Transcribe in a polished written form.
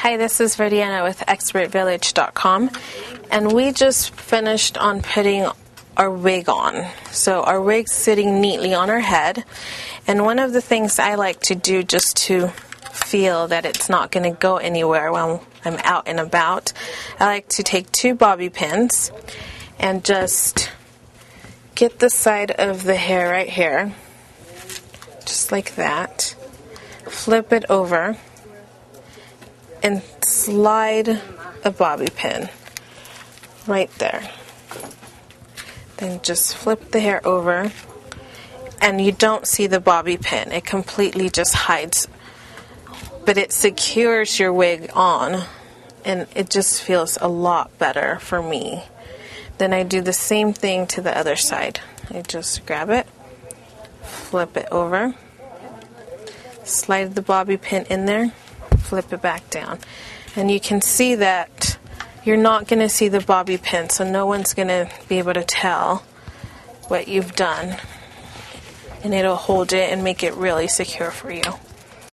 Hi, this is Verdiana with expertvillage.com, and we just finished on putting our wig on. So our wig's sitting neatly on our head, and one of the things I like to do just to feel that it's not going to go anywhere while I'm out and about, I like to take 2 bobby pins and just get the side of the hair right here, just like that, flip it over, and slide a bobby pin right there. Then just flip the hair over, and you don't see the bobby pin. It completely just hides, but it secures your wig on, and it just feels a lot better for me. Then I do the same thing to the other side. I just grab it, flip it over, slide the bobby pin in there, flip it back down, and you can see that you're not going to see the bobby pin, so no one's going to be able to tell what you've done, and it'll hold it and make it really secure for you.